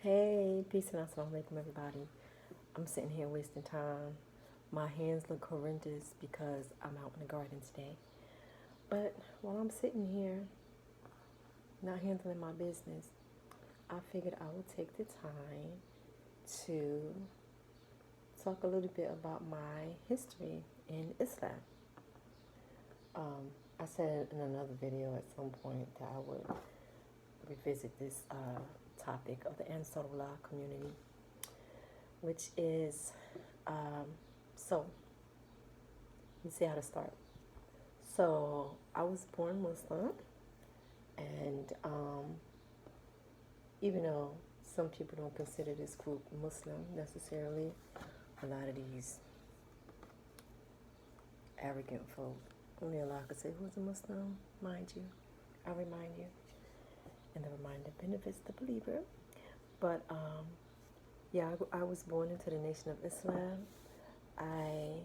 Hey, peace and assalamu alaikum, everybody. I'm sitting here wasting time. My hands look horrendous because I'm out in the garden today. But while I'm sitting here, not handling my business, I figured I would take the time to talk a little bit about my history in Islam. I said in another video at some point that I would revisit this topic of the Ansaarullah community, which is, so let's see how to start. So I was born Muslim, and even though some people don't consider this group Muslim necessarily, a lot of these arrogant folk, only Allah could say who's a Muslim, mind you. I remind you, and the reminder benefits the believer. But yeah, I was born into the Nation of Islam. I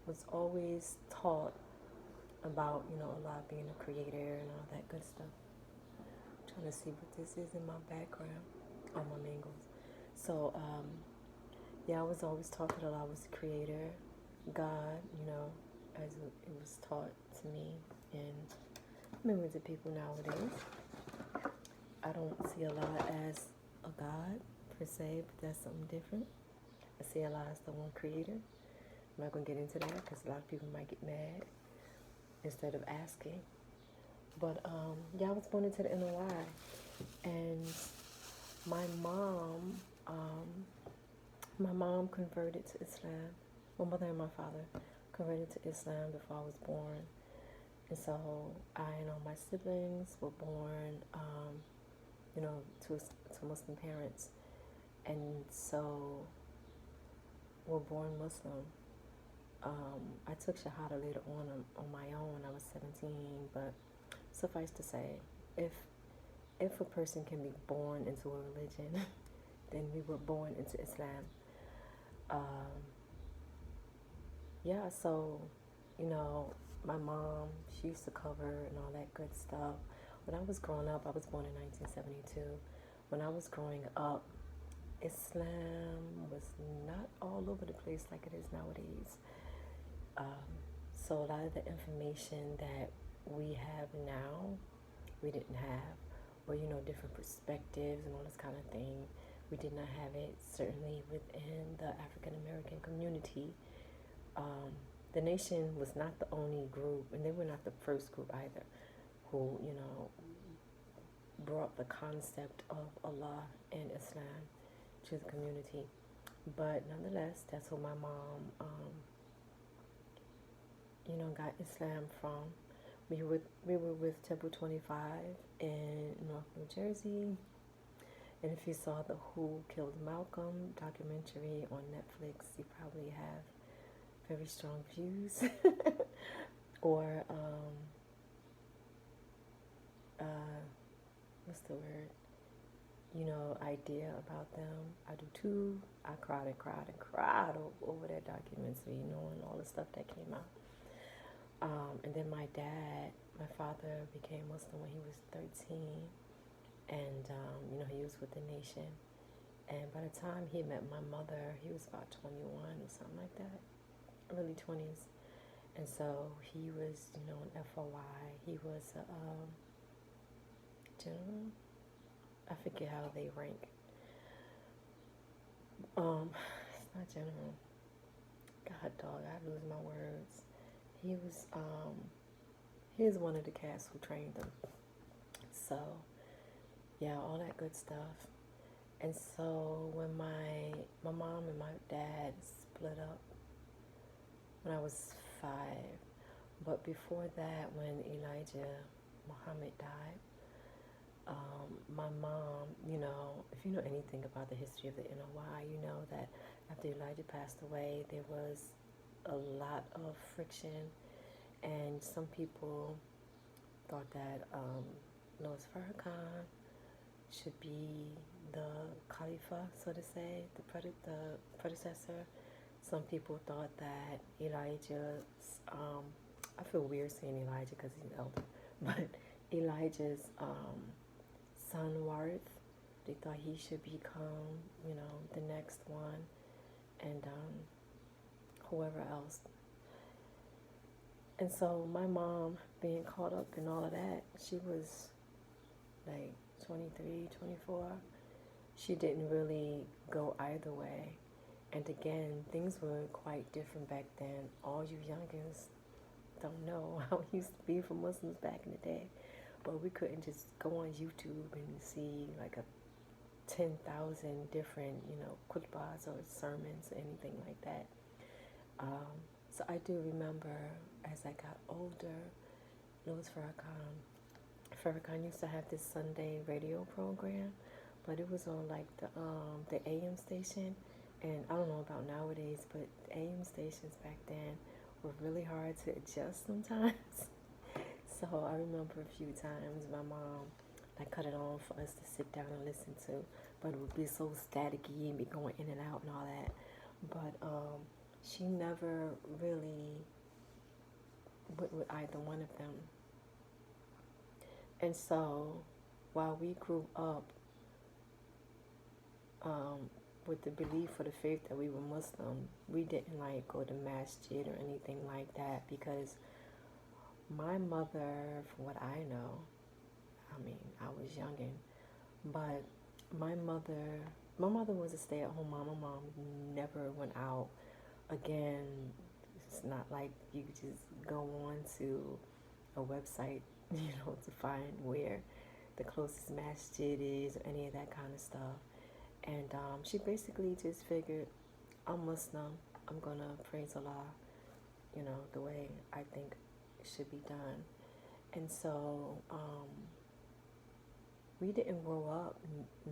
was always taught about, Allah being a creator and all that good stuff. I'm trying to see what this is in my background. Oh, my mangoes. So, yeah, I was always taught that Allah was the creator, God, as it was taught to me and millions of people nowadays. I don't see Allah as a God per se, but that's something different. I see Allah as the one creator. I'm not going to get into that because a lot of people might get mad instead of asking. But yeah, I was born into the NOI, and my mom converted to Islam. My mother and my father converted to Islam before I was born, and so I and all my siblings were born, to Muslim parents, and so were born Muslim. I took Shahada later on my own when I was 17, but suffice to say, if a person can be born into a religion, then we were born into Islam. Yeah, so, my mom, she used to cover and all that good stuff. When I was growing up, I was born in 1972. When I was growing up, Islam was not all over the place like it is nowadays. So a lot of the information that we have now, we didn't have, or different perspectives and all this kind of thing. We did not have it, certainly within the African American community. The nation was not the only group, and they were not the first group either, who brought the concept of Allah and Islam to the community. But nonetheless, that's who my mom got Islam from. We were with Temple 25 in North New Jersey. And if you saw the Who Killed Malcolm documentary on Netflix, you probably have very strong views. Or, what's the word? Idea about them. I do too. I cried and cried and cried over that documentary, and all the stuff that came out. And then my father became Muslim when he was 13, and he was with the nation. And by the time he met my mother, he was about 21 or something like that, early 20s. And so he was, an FOI. He was a general. I forget how they rank. It's not general. God, dog, I lose my words. He was one of the cats who trained them. So, yeah, all that good stuff. And so when my mom and my dad split up when I was 5, but before that, when Elijah Muhammad died, my mom, if you know anything about the history of the NOI, you know that after Elijah passed away, there was a lot of friction, and some people thought that Louis Farrakhan should be the Khalifa, so to say, the predecessor. Some people thought that Elijah's, I feel weird saying Elijah because he's an elder, but Elijah's son Warith They thought he should become, the next one, and whoever else. And so my mom, being caught up in all of that, she was like 23, 24. She didn't really go either way. And again, things were quite different back then. All you youngins don't know how it used to be for Muslims back in the day. But we couldn't just go on YouTube and see like 10,000 different, khutbahs or sermons or anything like that. So I do remember as I got older, Louis Farrakhan. Farrakhan used to have this Sunday radio program, but it was on like the AM station. And I don't know about nowadays, but the AM stations back then were really hard to adjust sometimes. So I remember a few times my mom cut it on for us to sit down and listen to, but it would be so staticky and be going in and out and all that. But she never really went with either one of them. And so while we grew up with the belief or the faith that we were Muslim, we didn't go to masjid or anything like that, because my mother, from what I know, I was youngin', but my mother was a stay-at-home mom. My mom never went out. Again, it's not like you could just go on to a website, to find where the closest masjid is or any of that kind of stuff. And she basically just figured, I'm Muslim, I'm gonna praise Allah, the way I think it should be done. And so we didn't grow up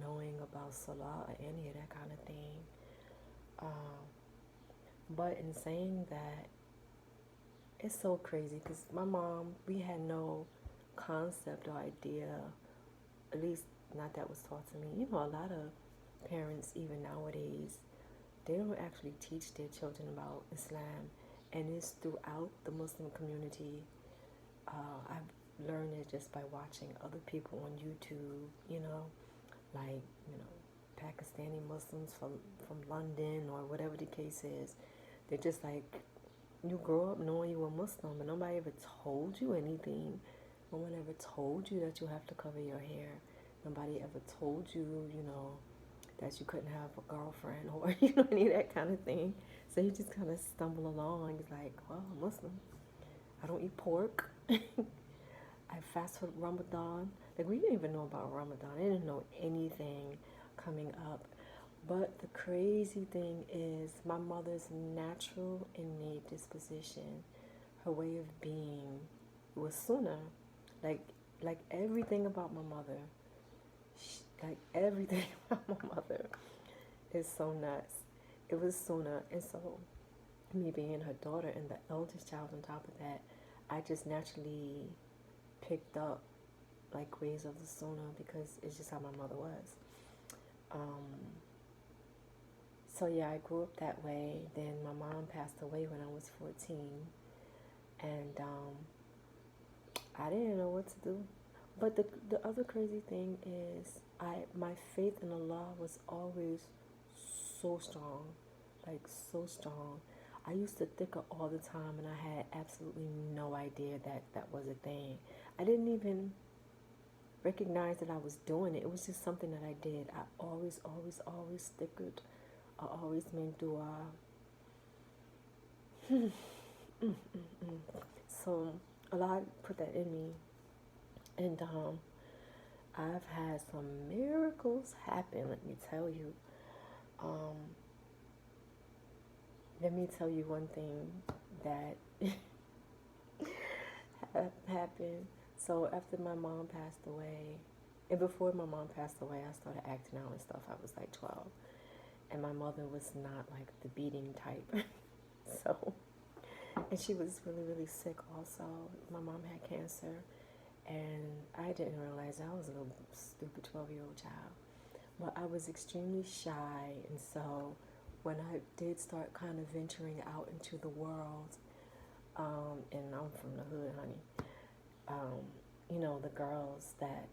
knowing about Salah or any of that kind of thing. But in saying that, it's so crazy because my mom, we had no concept or idea, at least not that was taught to me. A lot of parents, even nowadays, they don't actually teach their children about Islam, and it's throughout the Muslim community. I've learned it just by watching other people on YouTube, Pakistani Muslims from London or whatever the case is. They're just you grow up knowing you were Muslim, but nobody ever told you anything. No one ever told you that you have to cover your hair. Nobody ever told you, that you couldn't have a girlfriend or, any of that kind of thing. So you just kind of stumble along. It's well, I'm Muslim. I don't eat pork. I fast for Ramadan. We didn't even know about Ramadan. I didn't know anything coming up. But the crazy thing is my mother's natural innate disposition, her way of being, was sunnah. Like everything about my mother, everything about my mother is so nuts. It was sunnah. And so me being her daughter and the eldest child on top of that, I just naturally picked up ways of the sunnah because it's just how my mother was. So yeah, I grew up that way. Then my mom passed away when I was 14, and I didn't know what to do. But the other crazy thing is my faith in Allah was always so strong, so strong. I used to thicker all the time, and I had absolutely no idea that was a thing. I didn't even recognize that I was doing it. It was just something that I did. I always stickered. I always made dua. So Allah put that in me. And I've had some miracles happen, let me tell you. Let me tell you one thing that happened. So after my mom passed away, and before my mom passed away, I started acting out and stuff. I was 12. And my mother was not the beating type. So, and she was really, really sick also. My mom had cancer. And I didn't realize I was a little stupid 12-year-old child. But I was extremely shy. And so when I did start kind of venturing out into the world, and I'm from the hood, honey, the girls that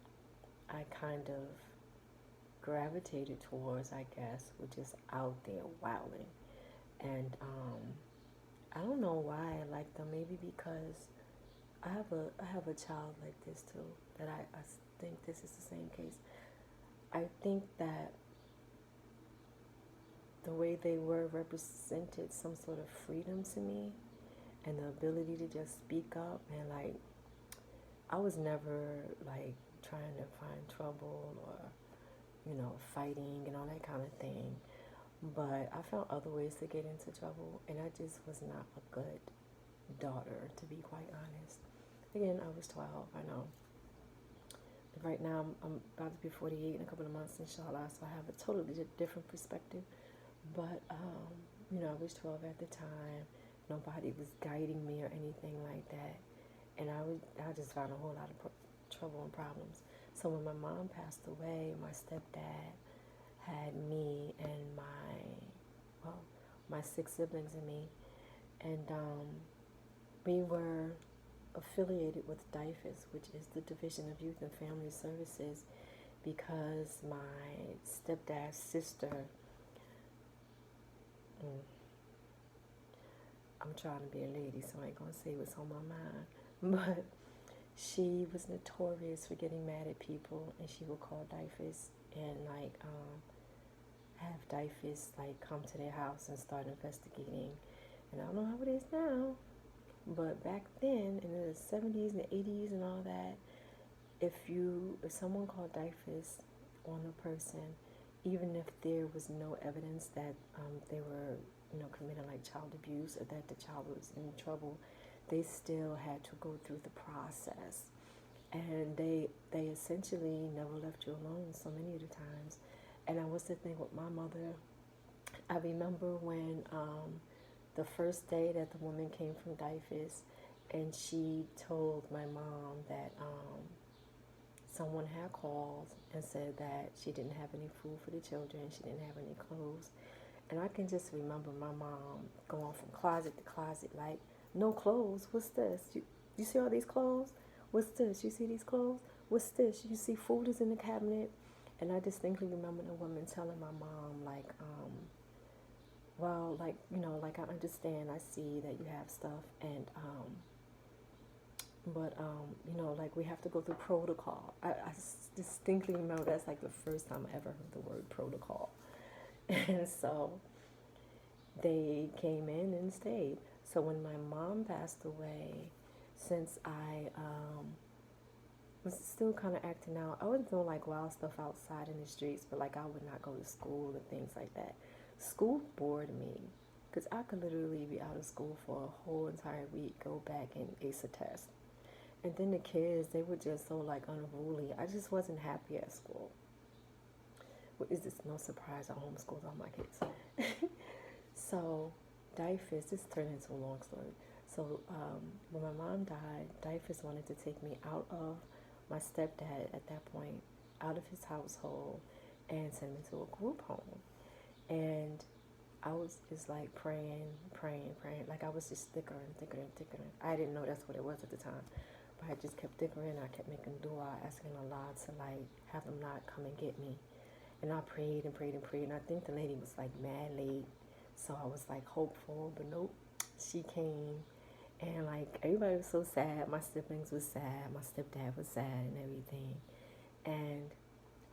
I kind of gravitated towards, I guess, were just out there wilding. And I don't know why I like them. Maybe because I have a child like this too. That I think this is the same case. I think that the way they were represented some sort of freedom to me, and the ability to just speak up, and like I was never like trying to find trouble or fighting and all that kind of thing. But I found other ways to get into trouble, and I just was not a good daughter, to be quite honest. Again, I was 12, I know. Right now, I'm about to be 48 in a couple of months, inshallah, so I have a totally different perspective. But, I was 12 at the time. Nobody was guiding me or anything like that. And I just found a whole lot of trouble and problems. So when my mom passed away, my stepdad had me and my 6 siblings and me. And we were affiliated with DIFAS, which is the Division of Youth and Family Services, because my stepdad's sister, I'm trying to be a lady, so I ain't gonna say what's on my mind, but she was notorious for getting mad at people, and she would call DIFAS and have DIFAS come to their house and start investigating. And I don't know how it is now, but back then in the 70s and the 80s and all that, if someone called DIFAS on a person, even if there was no evidence that they were committing child abuse or that the child was in trouble, they still had to go through the process. And they essentially never left you alone so many of the times. And I was the thing with my mother. I remember when the first day that the woman came from DIFAS, and she told my mom that someone had called and said that she didn't have any food for the children, she didn't have any clothes. And I can just remember my mom going from closet to closet, like, no clothes, what's this? You see all these clothes? What's this? You see these clothes? What's this? You see food is in the cabinet? And I distinctly remember the woman telling my mom, I understand, I see that you have stuff, and, we have to go through protocol. I distinctly remember that's the first time I ever heard the word protocol. And so they came in and stayed. So when my mom passed away, since I was still kind of acting out, I wasn't doing wild stuff outside in the streets, but I would not go to school and things like that. School bored me, because I could literally be out of school for a whole entire week, go back and ace a test. And then the kids, they were just so unruly. I just wasn't happy at school. Well, is this no surprise? I homeschooled all my kids. So DIFAS, this turned into a long story. So when my mom died, DIFAS wanted to take me out of my stepdad at that point, out of his household, and send me to a group home. And I was just praying. I was just thicker and thicker and thicker. I didn't know that's what it was at the time. But I just kept thickering. I kept making dua, asking Allah to have them not come and get me. And I prayed and prayed and prayed. And I think the lady was mad late. So I was hopeful, but nope, she came. And everybody was so sad. My siblings was sad. My stepdad was sad and everything. And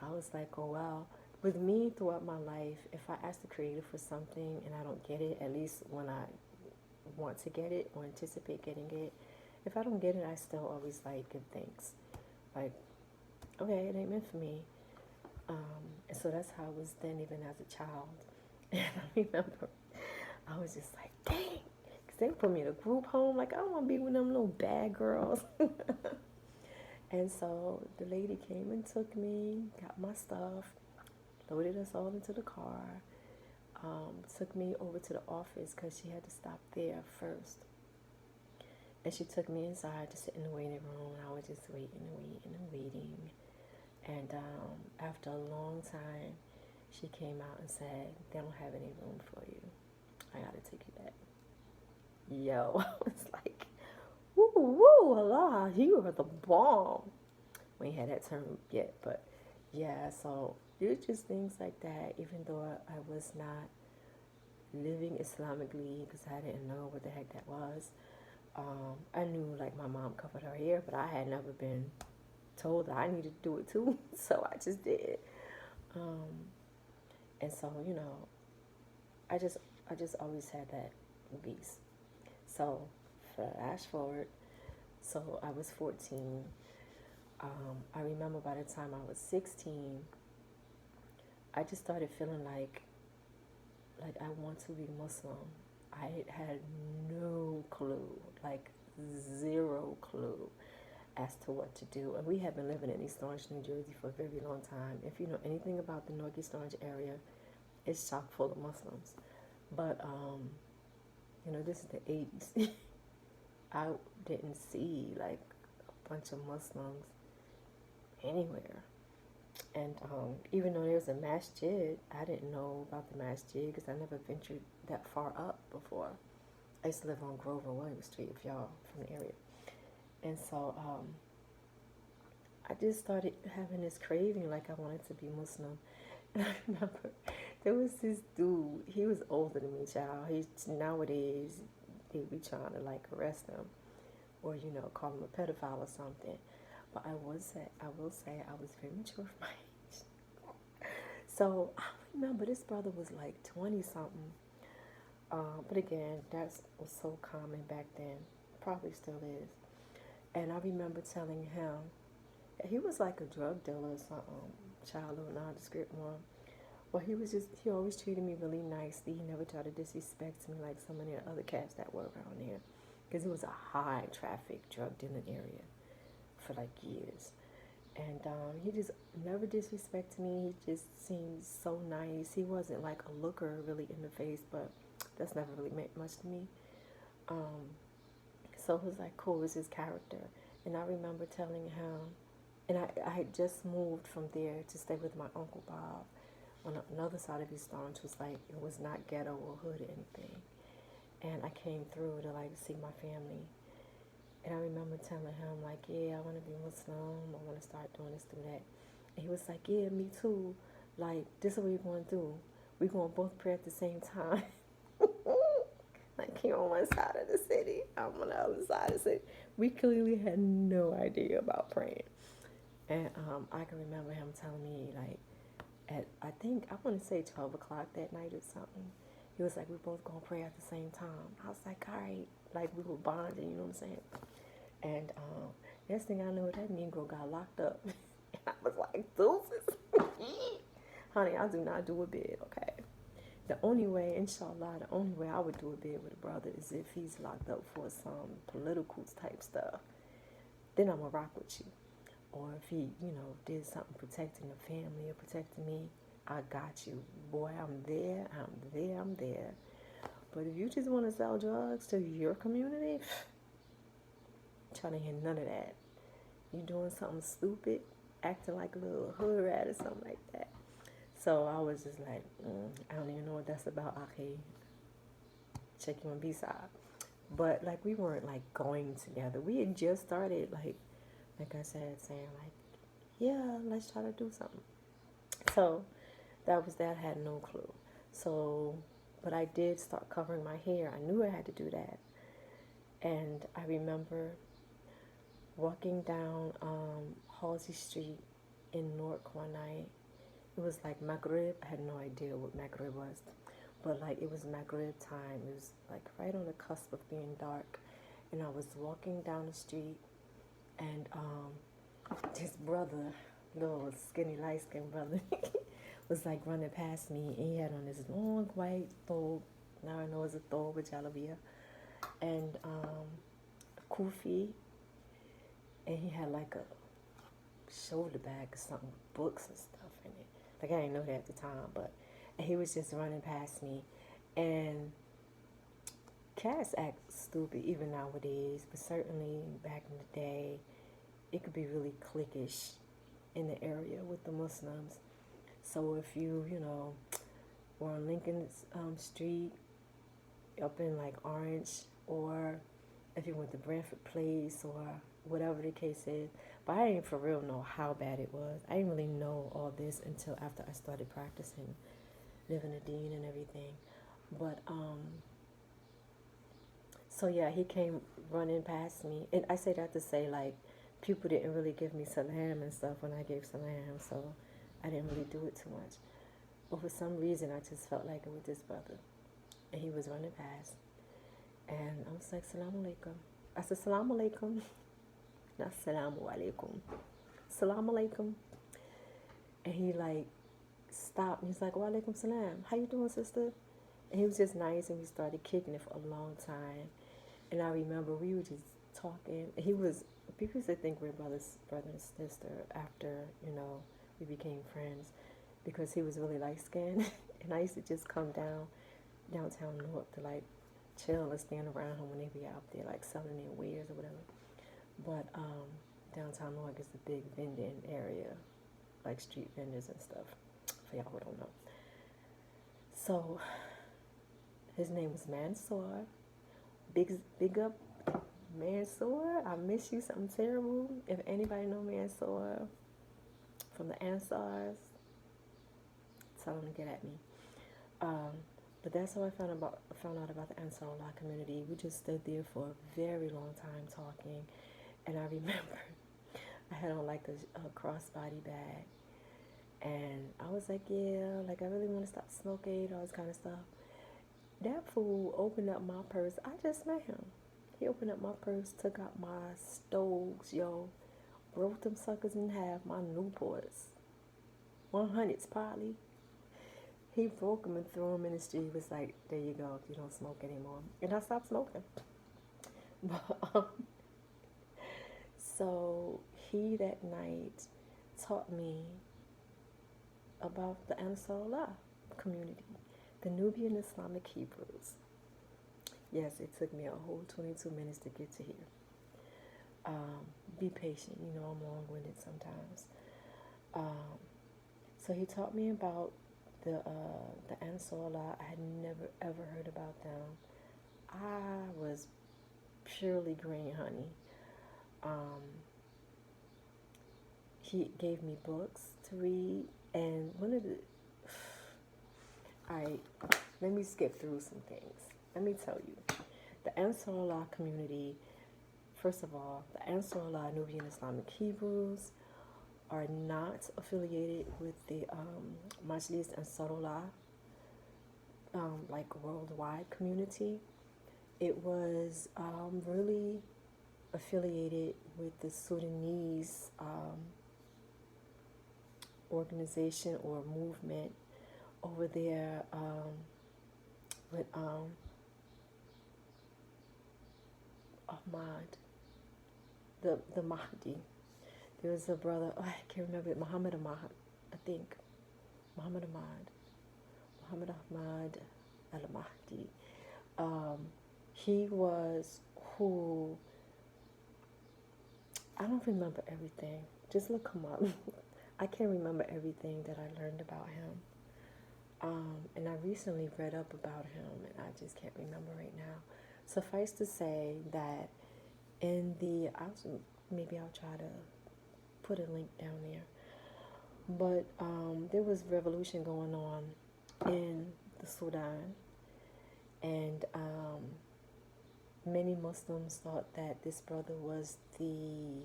I was oh wow. With me throughout my life, if I ask the Creator for something and I don't get it, at least when I want to get it or anticipate getting it, if I don't get it, I still always give thanks. Okay, it ain't meant for me. And so that's how I was then, even as a child. And I remember I was just dang, because they put me in a group home. I don't want to be with them little bad girls. And so the lady came and took me, got my stuff, loaded us all into the car, took me over to the office because she had to stop there first. And she took me inside to sit in the waiting room, and I was just waiting. And after a long time, she came out and said, they don't have any room for you. I got to take you back. Yo, I was woo, Allah, you are the bomb. We ain't had that term yet, but yeah, so it's just things like that. Even though I was not living Islamically because I didn't know what the heck that was. I knew like my mom covered her hair, but I had never been told that I needed to do it too, so I just did. Um, and so I just I just always had that beast. So flash forward, so I was 14. I remember by the time I was 16, I just started feeling like I want to be Muslim. I had no clue, like zero clue as to what to do. And we have been living in East Orange, New Jersey for a very long time. If you know anything about the Northeast Orange area, it's chock full of Muslims. But this is the 80s. I didn't see like a bunch of Muslims anywhere. And even though there's a masjid, I didn't know about the masjid because I never ventured that far up before. I used to live on Grove and William Street, if y'all from the area. And so I just started having this craving like I wanted to be Muslim. And I remember there was this dude, he was older than me, child. Nowadays, they'd be trying to like arrest him or, call him a pedophile or something. But I will say I was very mature for my age. So I remember this brother was like 20 something. But again, that was so common back then. Probably still is. And I remember telling him, he was like a drug dealer or something. Child, I don't know how to describe him. Well, he always treated me really nicely. He never tried to disrespect me like so many other cats that were around here. Because it was a high traffic drug dealing area for like years. And he just never disrespected me. He just seemed so nice. He wasn't like a looker really in the face, but that's never really meant much to me. So it was like cool, it was his character. And I remember telling him, and I had just moved from there to stay with my Uncle Bob on another side of East Orange. Was like, it was not ghetto or hood or anything. And I came through to like see my family. And I remember telling him like, yeah, I want to be Muslim. I want to start doing this, do that. And he was like, yeah, me too. Like, this is what we're going to do. We're going to both pray at the same time. Like, he on one side of the city, I'm on the other side of the city. We clearly had no idea about praying. And I can remember him telling me, like, at, I think, I want to say 12 o'clock that night or something. He was like, we're both going to pray at the same time. I was like, all right. Like, we were bonding, you know what I'm saying? And next thing I know, that Negro got locked up. And I was like, deuces. Honey, I do not do a bid, okay? The only way, inshallah, the only way I would do a bid with a brother is if he's locked up for some political type stuff. Then I'm going to rock with you. Or if he, did something protecting the family or protecting me, I got you. Boy, I'm there. But if you just want to sell drugs to your community, trying to hear none of that. You doing something stupid, acting like a little hood rat or something like that. So I was just like, I don't even know what that's about. Okay, check you on B-side. But like we weren't like going together. We had just started like I said, saying like, yeah, let's try to do something. So that was that. I had no clue. So, but I did start covering my hair. I knew I had to do that. And I remember walking down Halsey Street in Newark one night. It was like Maghrib. I had no idea what Maghrib was. But like it was Maghrib time. It was like right on the cusp of being dark. And I was walking down the street and this brother, little skinny light-skinned brother, was like running past me, and he had on this long white thobe. Now I know it's a thobe with jalabia, and a kufi, and he had like a shoulder bag or something with books and stuff in it. Like I didn't know that at the time, but he was just running past me, and cats act stupid even nowadays, but certainly back in the day, it could be really cliquish in the area with the Muslims. So if you, were on Lincoln Street, up in like Orange, or if you went to Brantford Place or whatever the case is, But I didn't for real know how bad it was. I didn't really know all this until after I started practicing, living a deen and everything. But so yeah, he came running past me, and I say that to say like people didn't really give me salam and stuff when I gave salam, so I didn't really do it too much. But for some reason, I just felt like it with this brother, and he was running past, and I was like, "Salaam alaikum." I said, "Salaam alaikum," not "Salamu alaikum." "Salaam alaikum," and he like stopped. And he's like, "Wa alaikum salam. How you doing, sister?" And he was just nice, and we started kicking it for a long time. And I remember we were just talking. He was, people used to think we're brother and sister after, we became friends, because he was really light skinned. And I used to just come downtown Newark to like chill and stand around him when they be out there like selling their wares or whatever. But downtown Newark is a big vending area, like street vendors and stuff, for y'all who don't know. So his name was Mansour. Big up Mansour. I miss you something terrible. If anybody know Mansour from the Ansars, tell them to get at me. But that's how I found out about the Ansaarullah community. We just stood there for a very long time talking, and I remember I had on like a crossbody bag, and I was like, yeah, like I really want to stop smoking, all this kind of stuff. That fool opened up my purse. I just met him. He opened up my purse, took out my stoves, broke them suckers in half, my Newports, 100s probably. He broke them and threw them in the street. He was like, there you go, you don't smoke anymore. And I stopped smoking. But, so he that night taught me about the Ansaarullah community, the Nubian Islamic Hebrews. Yes, it took me a whole 22 minutes to get to here. Be patient. I'm long-winded sometimes. So he taught me about the Ansaarullah. I had never, ever heard about them. I was purely green honey. He gave me books to read, and one of the... let me skip through some things. Let me tell you. The Ansaarullah community, first of all, the Ansaarullah Nubian Islamic Hebrews are not affiliated with the Majlis Ansaarullah, like worldwide community. It was really affiliated with the Sudanese organization or movement over there with Ahmad, the Mahdi. There was a brother, I can't remember it, Muhammad Ahmad, I think. Muhammad Ahmad al-Mahdi. He was who, I don't remember everything. Just look him up. I can't remember everything that I learned about him. And I recently read up about him, and I just can't remember right now. Suffice to say that in the, maybe I'll try to put a link down there. But there was revolution going on in the Sudan, and many Muslims thought that this brother was the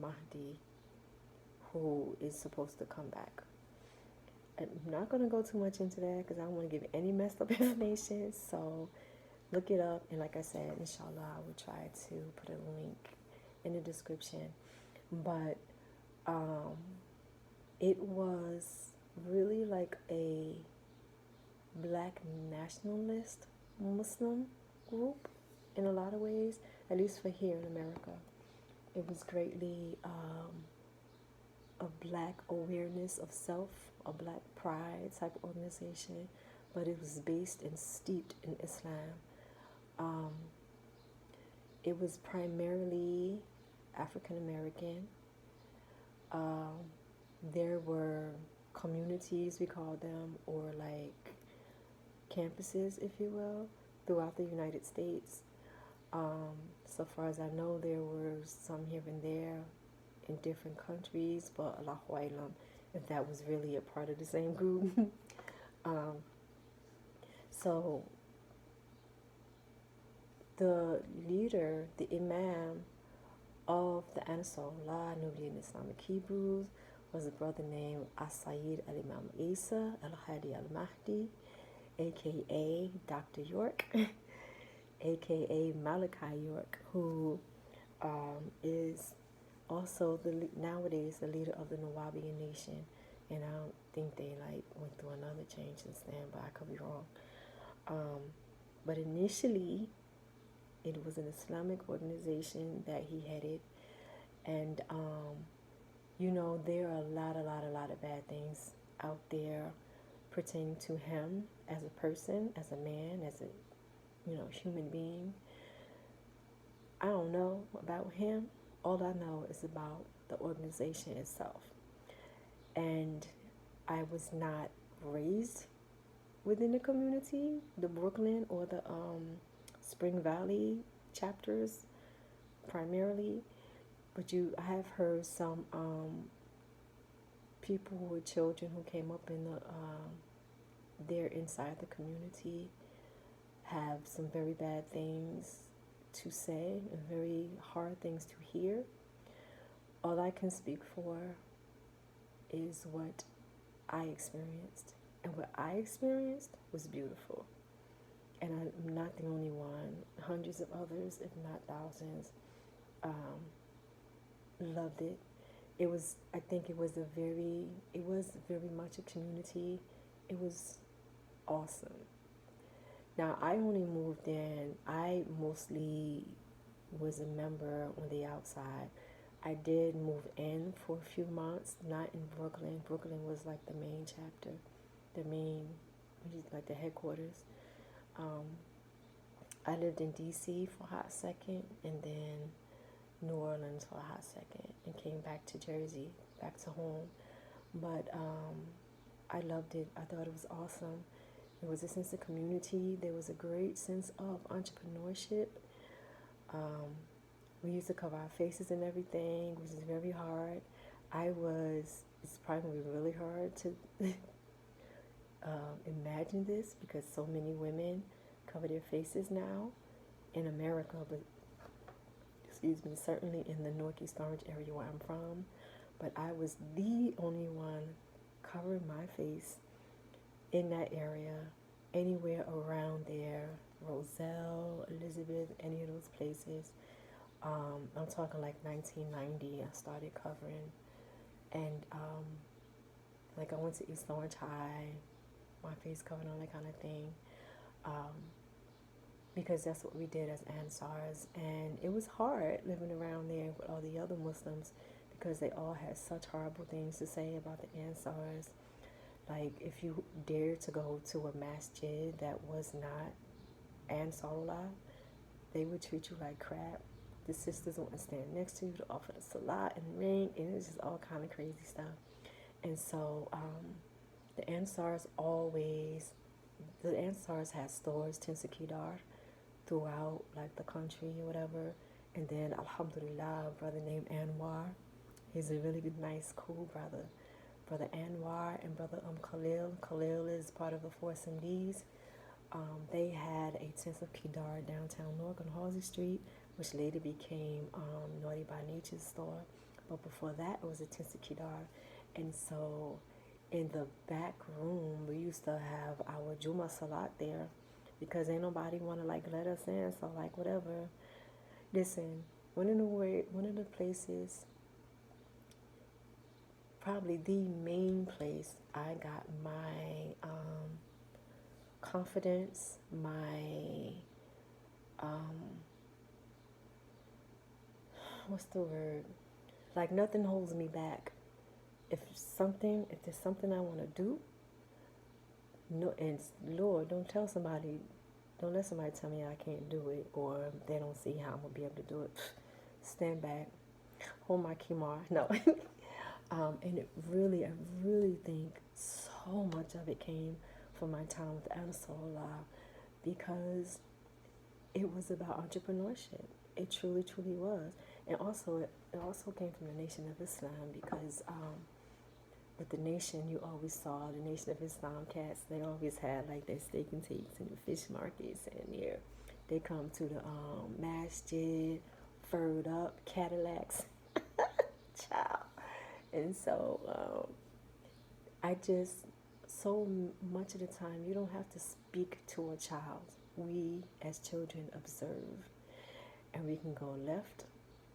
Mahdi who is supposed to come back. I'm not going to go too much into that because I don't want to give any messed up information. So look it up, and like I said, inshallah, I will try to put a link in the description. But it was really like a black nationalist Muslim group in a lot of ways, at least for here in America. It was greatly a black awareness of self, a black pride type of organization, but it was based and steeped in Islam. It was primarily African American. There were communities, we call them, or like campuses, if you will, throughout the United States. So far as I know, there were some here and there in different countries, but Allahu Alam, if that was really a part of the same group. um, so the leader, the imam of the Ansaarullah, Nubian Islamic Hebrews, was a brother named As-Sayyid al-Imam Isa al-Hadi al-Mahdi, a.k.a. Dr. York, a.k.a. Malachi York, who is also nowadays the leader of the Nubian nation. And I don't think they went through another change since then, but I could be wrong. But initially, it was an Islamic organization that he headed, and there are a lot of bad things out there pertaining to him as a person, as a man, as a human being. I don't know about him. All I know is about the organization itself. And I was not raised within the community, the Brooklyn or the Spring Valley chapters primarily, but I have heard some people with children who came up in they're inside the community have some very bad things to say and very hard things to hear. All I can speak for is what I experienced, and what I experienced was beautiful. And I'm not the only one. Hundreds of others, if not thousands, loved it. I think it was very much a community. It was awesome. Now, I only moved in. I mostly was a member on the outside. I did move in for a few months, not in Brooklyn. Brooklyn was like the main chapter, like the headquarters. I lived in D.C. for a hot second, and then New Orleans for a hot second, and came back to Jersey, back to home. But I loved it. I thought it was awesome. There was a sense of community. There was a great sense of entrepreneurship. We used to cover our faces and everything, which is very hard. It's probably really hard to imagine this, because so many women cover their faces now in America, but certainly in the Northeast Orange area where I'm from. But I was the only one covering my face in that area, anywhere around there, Roselle, Elizabeth, any of those places. I'm talking like 1990, I started covering. And I went to East Orange High, my face covered, all that kind of thing. Because that's what we did as Ansars. And it was hard living around there with all the other Muslims, because they all had such horrible things to say about the Ansars. Like, if you dared to go to a masjid that was not Ansaarullah, they would treat you like crap. The sisters wouldn't stand next to you to offer the salat and ring, and it was just all kind of crazy stuff. And so the Ansars had stores, Tinsikidar, throughout like the country or whatever. And then alhamdulillah, a brother named Anwar, he's a really good, nice, cool brother. Brother Anwar and brother Khalil. Khalil is part of the Force MDs. They had a Tinsikidar downtown Newark on Halsey Street, which later became Naughty by Nature's store. But before that, it was a Tinsikidar. And so in the back room, we used to have our Juma Salat there, because ain't nobody want to let us in, so whatever. Listen, one of the places, probably the main place I got my confidence, my what's the word? Like, nothing holds me back. If there's something I want to do, no, and Lord, don't let somebody tell me I can't do it, or they don't see how I'm gonna be able to do it. Stand back, hold my kimar. No. And I really think so much of it came from my time with Ansaarullah, because it was about entrepreneurship. It truly, truly was. And also, it also came from the Nation of Islam because with the nation, you always saw the Nation of Islam cats. They always had like their steak and takes in the fish markets, and they come to the masjid, furred up Cadillacs, child. And so I just, so much of the time, you don't have to speak to a child. We as children observe, and we can go left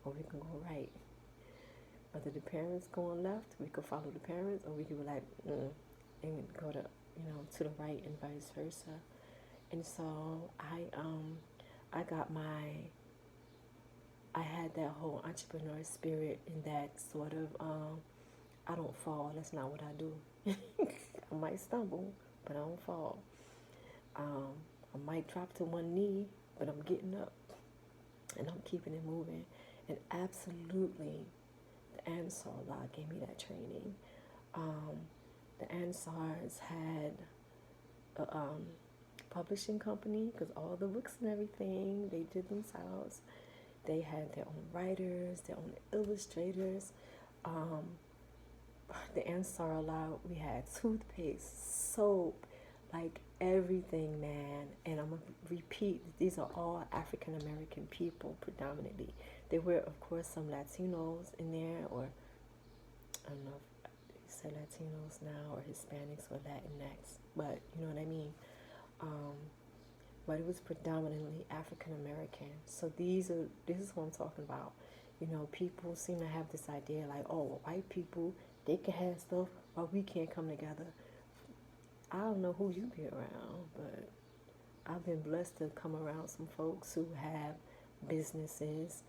or we can go right. Whether the parents going left, we could follow the parents, or we could be like, and go to, to the right, and vice versa. And so I got I had that whole entrepreneur spirit in that sort of, I don't fall. That's not what I do. I might stumble, but I don't fall. I might drop to one knee, but I'm getting up, and I'm keeping it moving. And absolutely, the Ansaarullah gave me that training. The Ansars had a publishing company, because all the books and everything they did themselves. They had their own writers, their own illustrators. The Ansaarullah, we had toothpaste, soap, like everything, man. And I'm going to repeat, these are all African American people predominantly. There were, of course, some Latinos in there, or I don't know if you say Latinos now, or Hispanics, or Latinx, but you know what I mean. But it was predominantly African American. So this is what I'm talking about. People seem to have this idea like, oh, white people, they can have stuff, but we can't come together. I don't know who you be around, but I've been blessed to come around some folks who have businesses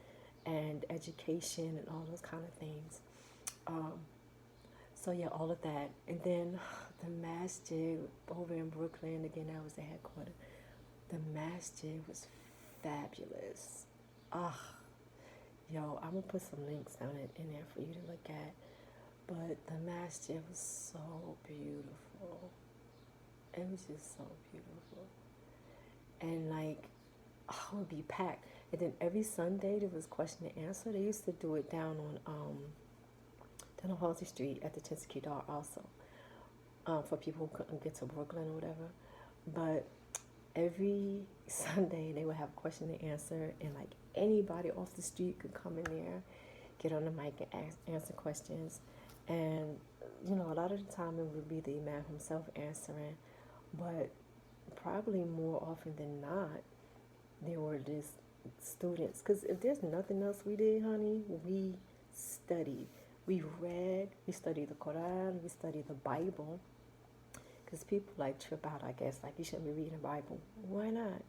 and education and all those kind of things. So yeah, all of that. And then the masjid over in Brooklyn, again, that was the headquarters. The masjid was fabulous. Yo, I'm going to put some links on it in there for you to look at. But the masjid was so beautiful. It was just so beautiful. And like, I would be packed. And then every Sunday there was question and answer. They used to do it down on Halsey Street at the Chinski Dar also, for people who couldn't get to Brooklyn or whatever. But every Sunday they would have question and answer, and like anybody off the street could come in there, get on the mic and answer questions. And a lot of the time it would be the imam himself answering, but probably more often than not, there were just students. Because if there's nothing else we did, honey, we studied. We read, we studied the Quran, we studied the Bible. Because people like trip out, I guess, like you shouldn't be reading the Bible. Why not?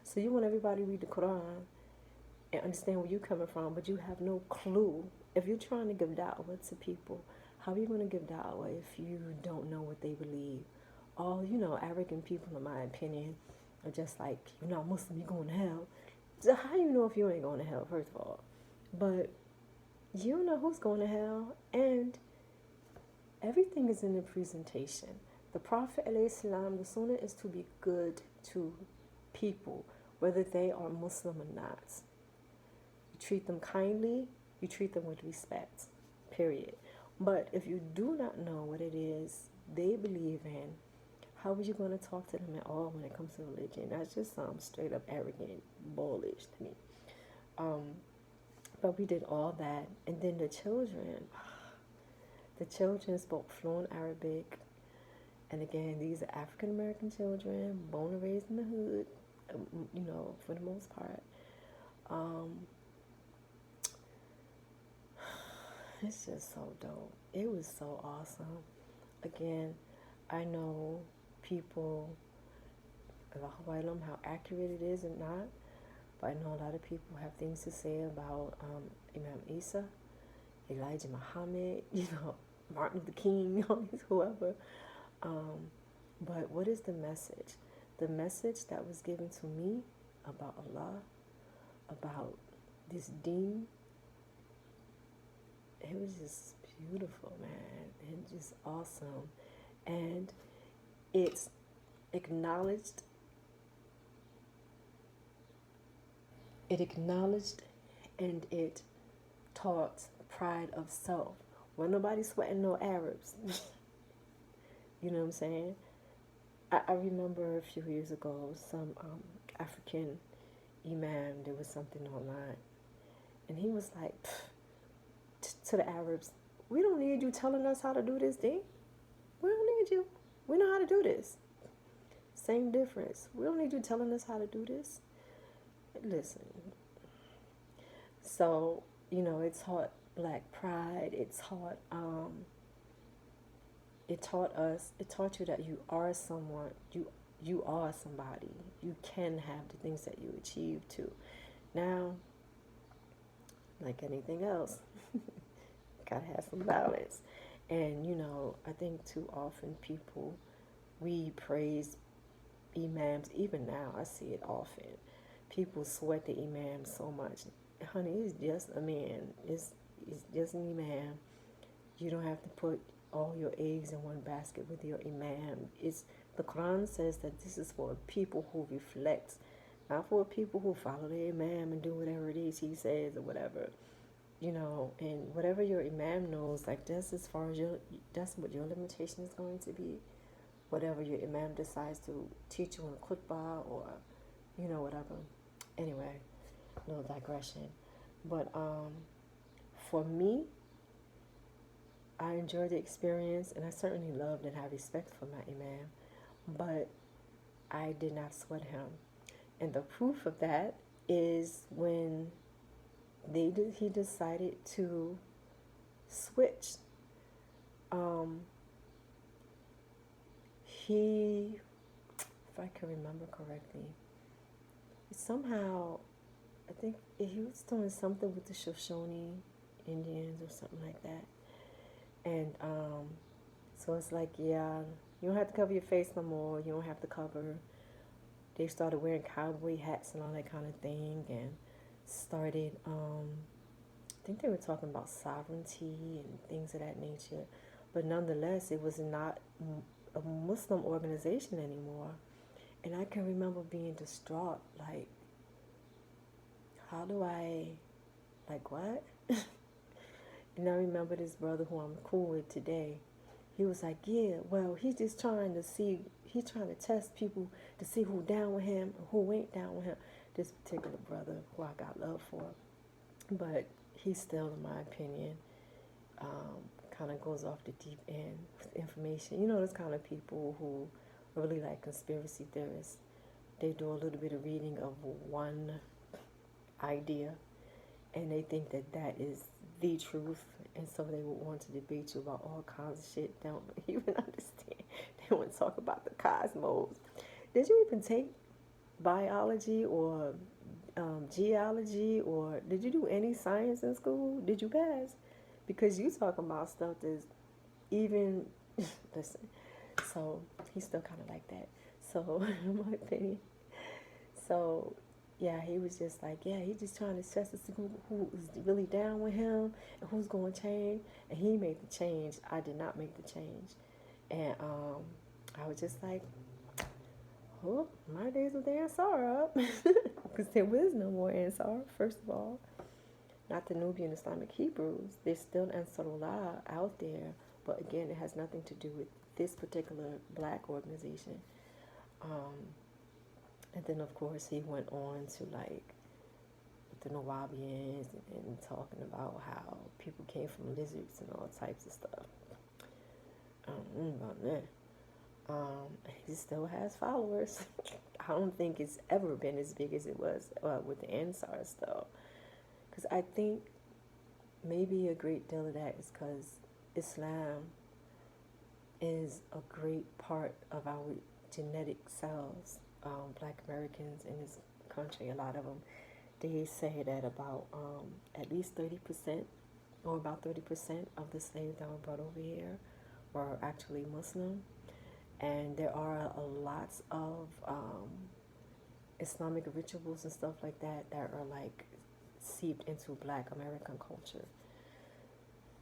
So you want everybody to read the Quran and understand where you're coming from, but you have no clue. If you're trying to give da'wah to people, how are you going to give da'wah if you don't know what they believe? All, arrogant people, in my opinion, are just like, you're not Muslim, you're going to hell. So how do you know if you ain't going to hell, first of all? But you don't know who's going to hell, and everything is in the presentation. The Prophet ﷺ, the sunnah is to be good to people, whether they are Muslim or not. You treat them kindly, you treat them with respect, period. But if you do not know what it is they believe in, how are you going to talk to them at all when it comes to religion? That's just some straight up arrogant bullish to me. But we did all that. And then the children spoke fluent Arabic. And again, these are African American children, born and raised in the hood, for the most part. It's just so dope. It was so awesome. Again, I know people, how accurate it is or not, but I know a lot of people have things to say about Imam Isa, Elijah Muhammad, Martin Luther King, whoever. But what is the message? The message that was given to me about Allah, about this deen, it was just beautiful, man. And just awesome. And it's acknowledged It acknowledged and it taught pride of self. Wasn't nobody sweating no Arabs. You know what I'm saying? I remember a few years ago, some African imam, there was something online, and he was like to the Arabs, we don't need you telling us how to do this thing. We don't need you. We know how to do this. Same difference. We don't need you telling us how to do this. Listen. So, you know, it taught black pride. It taught you that you are someone. You are somebody. You can have the things that you achieve too. Now, like anything else, gotta have some balance. And you know, I think too often people, we praise imams. Even now, I see it often. People sweat the imam so much. Honey, he's just a man. It's just an imam. You don't have to put all your eggs in one basket with your imam. It's the Quran says that this is for people who reflect, not for people who follow the imam and do whatever it is he says or whatever. You know, and whatever your imam knows, like that's as far as that's what your limitation is going to be. Whatever your imam decides to teach you in a khutbah or, you know, whatever. Anyway, little digression. But for me, I enjoyed the experience, and I certainly loved and have respect for my imam, but I did not sweat him. And the proof of that is when he decided to switch. He, if I can remember correctly, somehow, I think he was doing something with the Shoshone Indians or something like that. And so it's like, yeah, you don't have to cover your face no more. You don't have to cover. They started wearing cowboy hats and all that kind of thing, and started, I think they were talking about sovereignty and things of that nature. But nonetheless, it was not a Muslim organization anymore. And I can remember being distraught, like, how do I, like, what? And I remember this brother who I'm cool with today. He was like, yeah, well, he's just trying to test people to see who down with him and who ain't down with him. This particular brother who I got love for. But he still, in my opinion, kind of goes off the deep end with information. You know, those kind of people who are really like conspiracy theorists. They do a little bit of reading of one idea, and they think that that is the truth, and so they would want to debate you about all kinds of shit. They don't even understand. They want to talk about the cosmos. Did you even take biology or geology, or did you do any science in school? Did you pass? Because you talking about stuff that's even listen. So he's still kind of like that. So in my opinion, so yeah, he was just like, yeah, he's just trying to test to see who is really down with him and who's going to change. And he made the change. I did not make the change. And I was just like, oh, my days with the Ansar up. Because there was no more Ansar, first of all. Not the Nubian Islamic Hebrews. There's still Ansaarullah out there. But again, it has nothing to do with this particular black organization. And then, of course, he went on to, like, with the Nawabians and talking about how people came from lizards and all types of stuff. I don't know about that. He still has followers. I don't think it's ever been as big as it was with the Ansar stuff. Because I think maybe a great deal of that is because Islam is a great part of our genetic selves. Black Americans in this country, a lot of them, they say that about at least 30% or about 30% of the slaves that were brought over here were actually Muslim. And there are lots of Islamic rituals and stuff like that that are like seeped into Black American culture.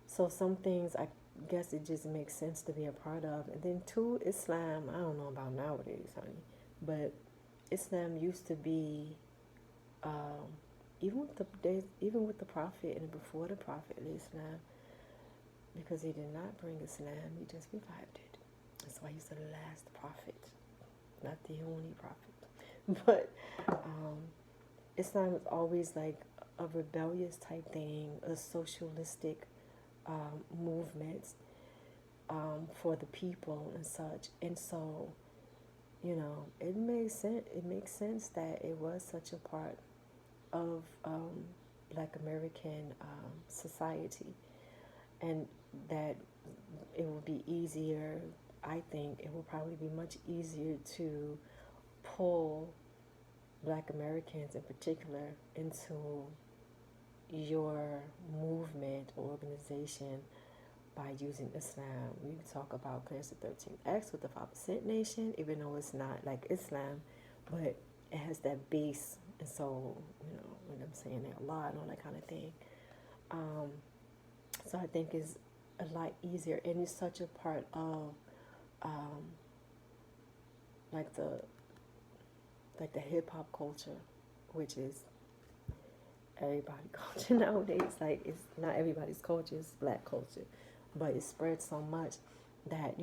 So some things, I guess it just makes sense to be a part of. And then too, Islam, I don't know about nowadays, honey, but Islam used to be even with the Prophet and before the Prophet Islam, because he did not bring Islam, he just revived it. That's why he's the last prophet, not the only prophet. But Islam was always like a rebellious type thing, a socialistic movement for the people and such. And so, it makes sense. It makes sense that it was such a part of Black American society, and that it would be easier. I think it will probably be much easier to pull Black Americans in particular into your movement or organization by using Islam. We talk about Clarence the 13th with the 5% Nation, even though it's not like Islam, but it has that base. And so, when I'm saying that a lot and all that kind of thing. So I think it's a lot easier, and it's such a part of like the hip hop culture, which is everybody's culture nowadays. Like, it's not everybody's culture, it's Black culture, but it spreads so much that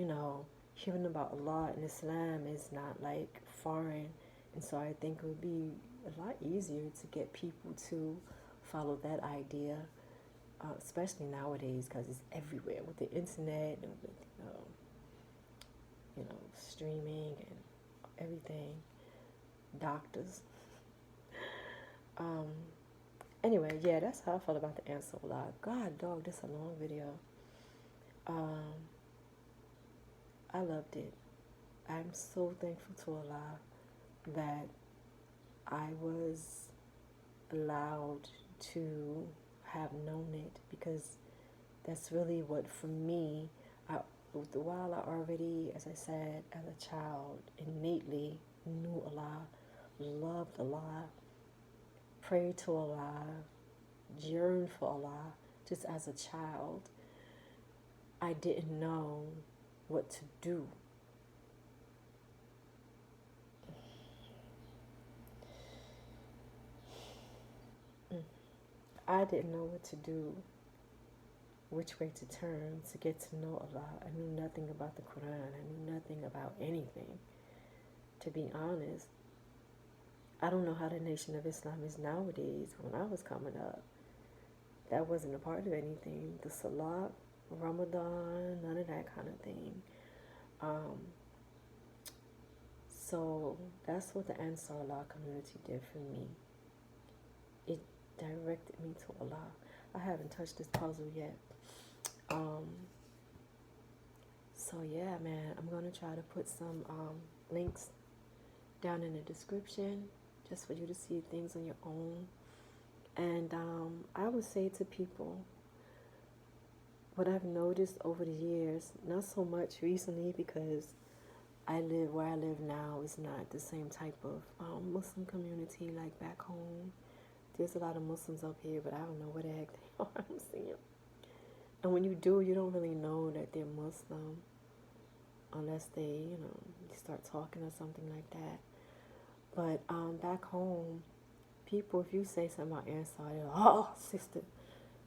hearing about Allah and Islam is not like foreign, and so I think it would be a lot easier to get people to follow that idea, especially nowadays, because it's everywhere with the internet and with streaming and everything, doctors. Anyway, yeah, that's how I felt about the Ansaarullah. God, dog, this is a long video. I loved it. I'm so thankful to Allah that I was allowed to have known it, because that's really what, for me, while I already, as I said, as a child, innately knew Allah, loved Allah, prayed to Allah, yearned for Allah, just as a child, I didn't know what to do. I didn't know what to do, which way to turn to get to know Allah. I knew nothing about the Quran. I knew nothing about anything. To be honest, I don't know how the Nation of Islam is nowadays. When I was coming up, that wasn't a part of anything. The Salat, Ramadan, none of that kind of thing. So that's what the Ansaarullah community did for me. It directed me to Allah. I haven't touched this puzzle yet. So yeah, man, I'm gonna try to put some links down in the description just for you to see things on your own. And I would say to people, what I've noticed over the years, not so much recently, because where I live now is not the same type of Muslim community like back home. There's a lot of Muslims up here, but I don't know where the heck they are. I'm seeing them. And when you do, you don't really know that they're Muslim unless they, you start talking or something like that. But back home, people, if you say something about Ansar, they're like, oh, sister,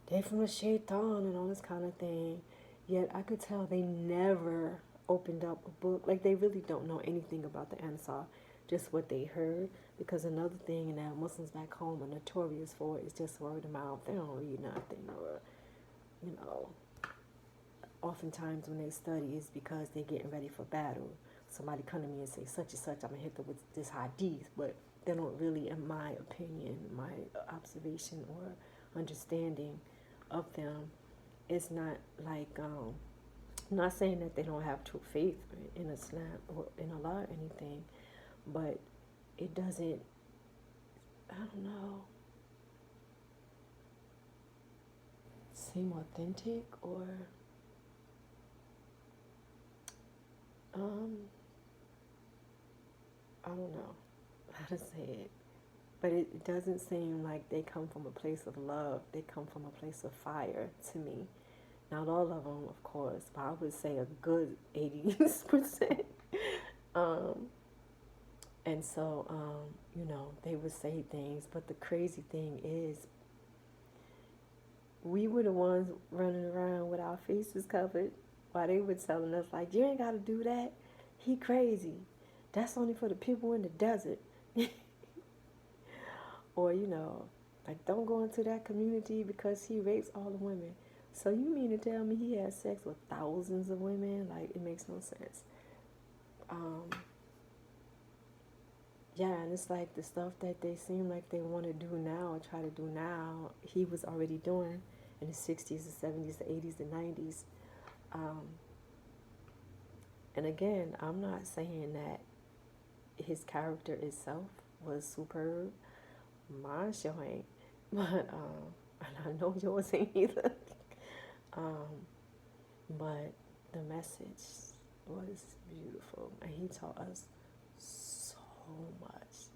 they from the shaitan and all this kind of thing. Yet I could tell they never opened up a book. Like, they really don't know anything about the Ansar, just what they heard. Because another thing that Muslims back home are notorious for is just word of mouth. They don't read nothing, or, oftentimes when they study is because they're getting ready for battle. Somebody come to me and say such and such, I'm going to hit them with this hadith, but they don't really, in my opinion, my observation or understanding of them, it's not like, I'm not saying that they don't have true faith in Islam or in Allah or anything, but it doesn't, I don't know, seem authentic, or I don't know how to say it, but it doesn't seem like they come from a place of love. They come from a place of fire to me. Not all of them, of course, but I would say a good 80%. And so, you know, they would say things, but the crazy thing is, we were the ones running around with our faces covered while they were telling us, like, you ain't got to do that. He crazy. That's only for the people in the desert. Or, you know, like, don't go into that community because he rapes all the women. So you mean to tell me he has sex with thousands of women? Like, it makes no sense. Yeah, and it's like the stuff that they seem like they want to do now or try to do now, he was already doing in the 60s, the 70s, the 80s, the 90s. And again, I'm not saying that his character itself was superb. Mine sure ain't. But, and I know yours ain't either. But the message was beautiful. And he taught us so much.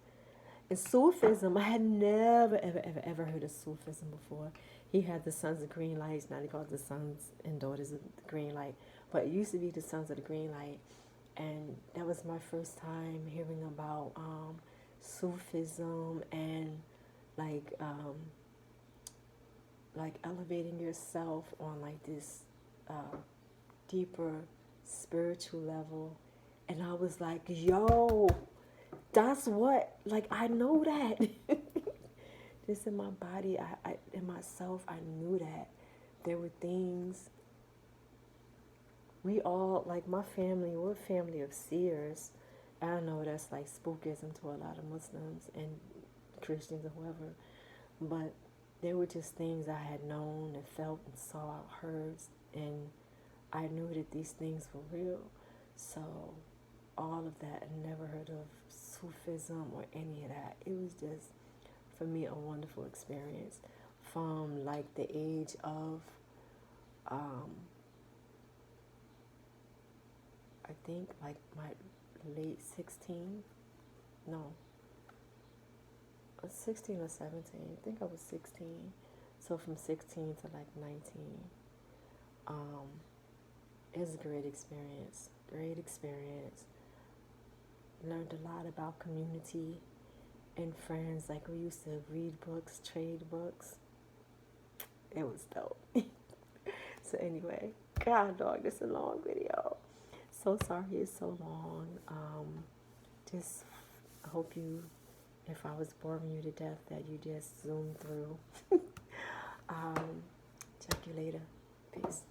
And Sufism, I had never, ever heard of Sufism before. He had the Sons of Green Lights. Now they call it the Sons and Daughters of the Green Light. But it used to be the Sons of the Green Light. And that was my first time hearing about Sufism and like elevating yourself on like this deeper spiritual level. And I was like, yo, that's what, like, I know that. This in my body, I in myself, I knew that there were things. We all, like my family, we're a family of seers. I know that's like spookism to a lot of Muslims and Christians or whoever, but there were just things I had known and felt and saw, heard, and I knew that these things were real. So all of that, I never heard of Sufism or any of that. It was just, for me, a wonderful experience from like the age of, I think like my late 16, no, 16 or 17, I think I was 16, so from 16 to like 19, it was a great experience, learned a lot about community and friends, like we used to read books, trade books, it was dope. So anyway, God dog, this is a long video. So sorry it's so long. Just hope you, if I was boring you to death, that you just zoomed through. Check you later. Peace.